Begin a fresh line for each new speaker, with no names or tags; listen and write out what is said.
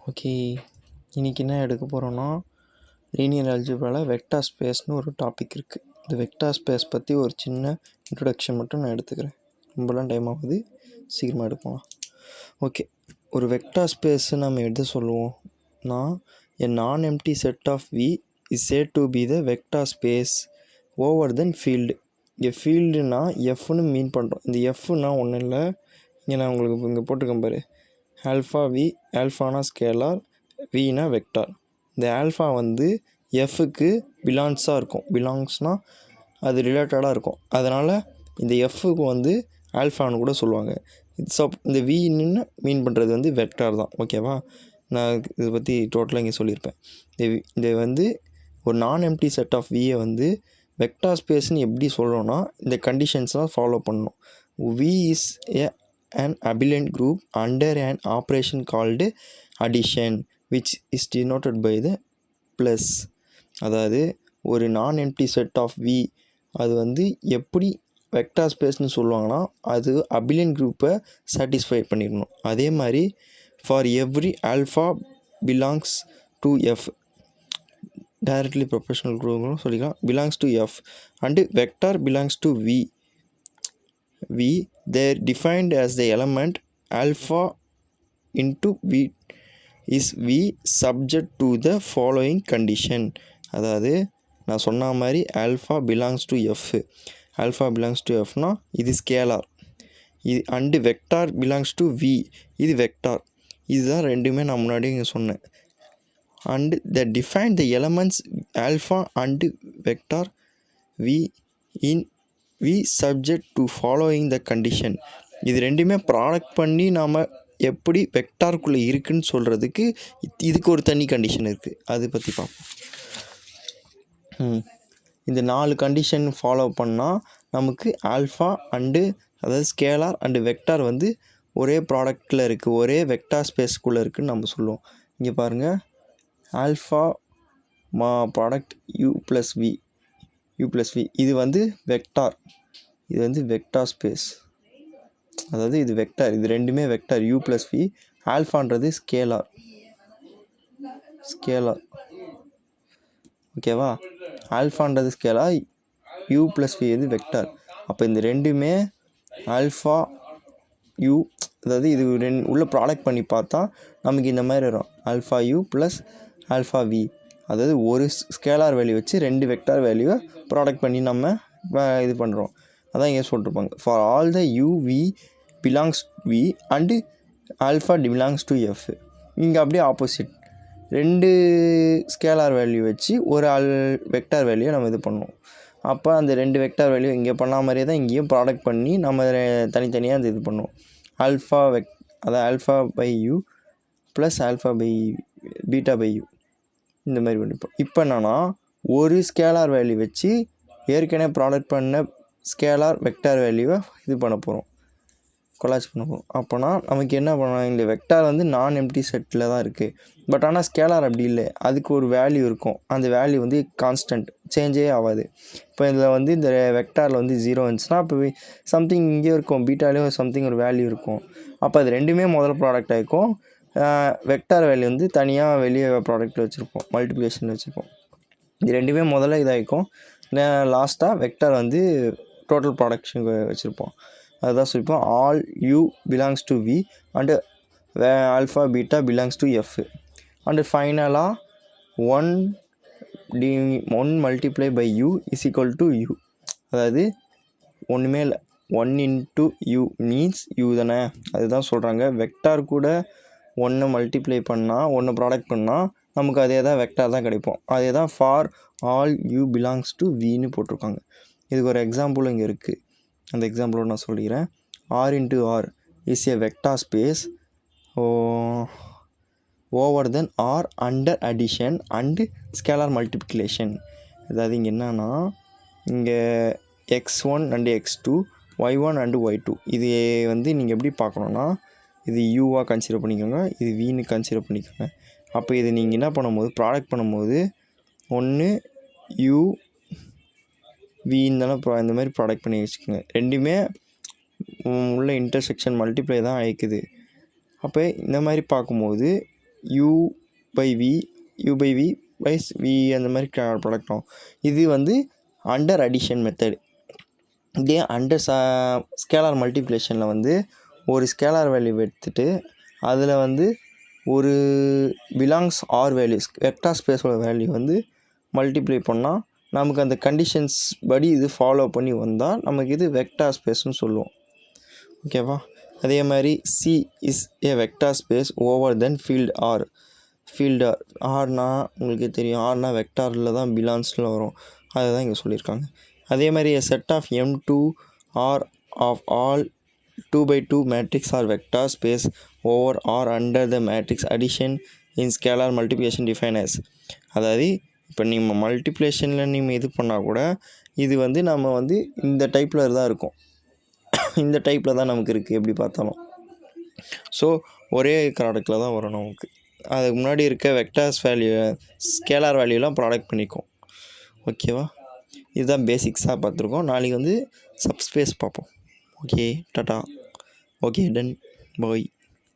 Okay, இன்றைக்கி என்ன எடுக்க போகிறோன்னா லீனியர் அல்ஜிப்ராவில் வெக்டார் ஸ்பேஸ்னு ஒரு டாபிக் இருக்குது. இந்த வெக்டார் ஸ்பேஸ் பற்றி ஒரு சின்ன இன்ட்ரொடக்ஷன் மட்டும் நான் எடுத்துக்கிறேன். ரொம்பலாம் டைம் ஆகுது, சீக்கிரமாக எடுப்போம். ஓகே, ஒரு வெக்டார் ஸ்பேஸு நம்ம எது சொல்லுவோம்னா, எ நான் empty set of V is said to be the vector space over than field. இங்கே ஃபீல்டுனா எஃப்னு மீன் பண்ணுறோம். இந்த எஃப்னா ஒன்றும் இல்லை, இங்கே நான் உங்களுக்கு இங்கே போட்டிருக்கேன் பாரு, ஆல்ஃபா வி. ஆல்ஃபானா ஸ்கேலார், வினா வெக்டார். இந்த ஆல்ஃபா வந்து எஃப்க்கு பிலாங்ஸாக இருக்கும். பிலாங்ஸ்னால் அது ரிலேட்டடாக இருக்கும். அதனால் இந்த எஃப்க்கு வந்து ஆல்ஃபான்னு கூட சொல்லுவாங்க. இந்த வின்னு மீன் பண்ணுறது வந்து வெக்டார் தான். ஓகேவா, நான் இதை பற்றி டோட்டலாக இங்கே சொல்லியிருப்பேன். இந்த வந்து ஒரு நான் எம்டி செட் ஆஃப் வியை வந்து வெக்டார் ஸ்பேஸ்ன்னு எப்படி சொல்கிறோன்னா, இந்த கண்டிஷன்ஸ்லாம் ஃபாலோ பண்ணணும். V is an abelian group under an operation called addition which is denoted by the plus. அதாவது ஒரு நான் எம்டி செட் ஆஃப் வி அது வந்து எப்படி வெக்டார் ஸ்பேஸ்னு சொல்லுவாங்கன்னா, அது அபிலியன் குரூப்பை சாட்டிஸ்ஃபை பண்ணிடணும். அதே மாதிரி for every alpha belongs to F, directly proportional குரூப்னு சொல்லிக்கலாம், belongs to F and vector belongs to V. They are defined as the element alpha into V is V subject to the following condition. அதாவது நான் சொன்ன மாதிரி alpha belongs to F. Alpha belongs to எஃப்னா இது scalar, இது and vector belongs to V, இது vector. இதுதான் ரெண்டுமே நான் முன்னாடி இங்கே சொன்னேன். And the define the elements alpha and vector V in V subject to following the condition. இது ரெண்டுமே ப்ராடக்ட் பண்ணி நாம் எப்படி வெக்டாருக்குள்ளே இருக்குதுன்னு சொல்கிறதுக்கு இதுக்கு ஒரு தனி கண்டிஷன் இருக்குது. அதை பற்றி பார்ப்போம். இந்த 4 கண்டிஷன் ஃபாலோ பண்ணால் நமக்கு ஆல்ஃபா அண்டு, அதாவது ஸ்கேலார் அண்டு வெக்டார் வந்து ஒரே ப்ராடக்டில் இருக்குது, ஒரே வெக்டார் ஸ்பேஸ்க்குள்ளே இருக்குதுன்னு நம்ம சொல்லுவோம். இங்கே பாருங்கள், alpha product U plus V, இது வந்து வெக்டார், இது வந்து வெக்டார் ஸ்பேஸ். அதாவது இது வெக்டார், இது ரெண்டுமே வெக்டார் யூ ப்ளஸ் வி. ஆல்ஃபான்றது ஸ்கேலார். ஓகேவா, ஆல்ஃபான்றது ஸ்கேலார், யூ ப்ளஸ் வி வந்து வெக்டார். அப்போ இந்த ரெண்டுமே ஆல்ஃபா யூ, அதாவது இது உள்ள ப்ராடக்ட் பண்ணி பார்த்தா நமக்கு இந்த மாதிரி வரும், alpha U plus alpha V. அதாவது ஒரு ஸ்கேலார் வேல்யூ வச்சு 2 வெக்டார் வேல்யூவை ப்ராடக்ட் பண்ணி நம்ம இது பண்ணுறோம். அதான் இங்கே சொல்லிட்டுருப்பாங்க, for all the U V belongs V and alpha belongs to F. இங்கே அப்படியே ஆப்போசிட், 2 ஸ்கேலார் வேல்யூ வச்சு ஒரு வெக்டார் வேல்யூவை நம்ம இது பண்ணோம். அப்போ அந்த 2 வெக்டார் வேல்யூ இங்கே பண்ண மாதிரியே தான் இங்கேயும் ப்ராடக்ட் பண்ணி நம்ம தனித்தனியாக அந்த இது பண்ணுவோம். அதாவது alpha by U plus alpha by beta by U, இந்த மாதிரி பண்ணிப்போம். இப்போ என்னென்னா, ஒரு ஸ்கேலார் வேல்யூ வச்சு ஏற்கனவே ப்ராடக்ட் பண்ண ஸ்கேலார் வெக்டார் வேல்யூவை இது பண்ண போகிறோம், கொலாச் பண்ண போகிறோம். அப்போனா நமக்கு என்ன பண்ணலாம், இந்த வெக்டார் வந்து நான் எம்டி செட்டில் தான் இருக்குது. பட் ஆனால் ஸ்கேலார் அப்படி இல்லை, அதுக்கு ஒரு வேல்யூ இருக்கும். அந்த வேல்யூ வந்து கான்ஸ்டன்ட், சேஞ்சே ஆகாது. இப்போ இதில் வந்து இந்த வெக்டாரில் வந்து 0 இருந்துச்சுன்னா அப்போ சம்திங் இங்கே இருக்கும், பீட்டாலேயும் சம்திங் ஒரு வேல்யூ இருக்கும். அப்போ அது ரெண்டுமே முதல்ல ப்ராடக்ட் ஆகிக்கும். வெக்டார் வேல்யூ வந்து தனியாக வெளியே ப்ராடக்ட்டில் வச்சுருப்போம், மல்டிப்ளிகேஷனில் வச்சுருப்போம். இது ரெண்டுமே முதல்ல இதாகிக்கும். லாஸ்ட்டாக வெக்டார் வந்து டோட்டல் ப்ராடக்ஷன் வச்சுருப்போம். அதுதான் சொல்லிப்போம், all U belongs to V and alpha beta belongs to F. அண்டு ஃபைனலாக 1 multiply by U is equal to U. அதாவது ஒன்றுமே இல்லை, 1 இன்ட்டு யூ மீன்ஸ் யூ தானே. அதுதான் சொல்கிறாங்க, வெக்டார் கூட 1 மல்டிப்ளை பண்ணால், 1 ப்ராடக்ட் பண்ணால் நமக்கு அதே தான் வெக்டார் தான் கிடைப்போம். அதே தான் for all U belongs to வின்னு போட்டிருக்காங்க. இதுக்கு ஒரு எக்ஸாம்பிள் இங்கே இருக்குது, அந்த எக்ஸாம்பிளோட நான் சொல்லிக்கிறேன். R into R is a vector space over then R under addition and scalar multiplication. அதாவது இங்கே என்னன்னா, இங்கே x1 and x2, y1 and y2, இது வந்து நீங்கள் எப்படி பார்க்கணுன்னா, இது யூவாக கன்சிடர் பண்ணிக்கோங்க, இது வின்னு கன்சிடர் பண்ணிக்கோங்க. அப்போ இது நீங்கள் என்ன பண்ணும்போது, ப்ராடக்ட் பண்ணும்போது ஒன்று யூ வின்னு தானே இந்த மாதிரி ப்ராடக்ட் பண்ணி வச்சுக்கோங்க. ரெண்டுமே உள்ள இன்டர்செக்ஷன் மல்டிப்ளை தான் அழைக்குது. அப்போ இந்த மாதிரி பார்க்கும்போது u/v வைஸ் v அந்த மாதிரி ப்ராடக்ட் ஆகும். இது வந்து அண்டர் அடிஷன் மெத்தட். இதே அண்டர் ஸ்கேலார் மல்டிப்ளிகேஷனில் வந்து ஒரு ஸ்கேலார் வேல்யூ எடுத்துகிட்டு அதில் வந்து ஒரு பிலாங்ஸ் ஆர் வேல்யூஸ் வெக்டார் ஸ்பேஸோட வேல்யூ வந்து மல்டிப்ளை பண்ணால் நமக்கு அந்த கண்டிஷன்ஸ் படி இது ஃபாலோ பண்ணி வந்தால் நமக்கு இது வெக்டார் ஸ்பேஸ்னு சொல்லுவோம். ஓகேவா? அதே மாதிரி C is a vector space over then field ஆர்னா உங்களுக்கு தெரியும், ஆர்னா வெக்டாரில் தான் பிலான்ஸில் வரும், அதை தான் இங்கே சொல்லியிருக்காங்க. அதே மாதிரி a set of M2 R of all 2x2 matrix or vector space over or under the matrix addition in scalar multiplication defined as. அதாவது இப்போ நீங்கள் மல்டிப்ளிகேஷனில் நீங்கள் இது பண்ணால் கூட இது வந்து நம்ம வந்து இந்த டைப்பில் தான் இருக்கும், இந்த டைப்பில் தான் நமக்கு இருக்குது எப்படி பார்த்தாலும். ஸோ ஒரே ப்ராடக்டில் தான் வரும் நமக்கு. அதுக்கு முன்னாடி இருக்க வெக்டார்ஸ் வேல்யூ ஸ்கேலார் வேல்யூலாம் ப்ராடக்ட் பண்ணிக்கும். ஓகேவா? இதுதான் பேசிக்ஸாக பார்த்துருக்கோம். நாளைக்கு வந்து சப்ஸ்பேஸ் பார்ப்போம். Okay, tata. ஓகே, டன், பாய்.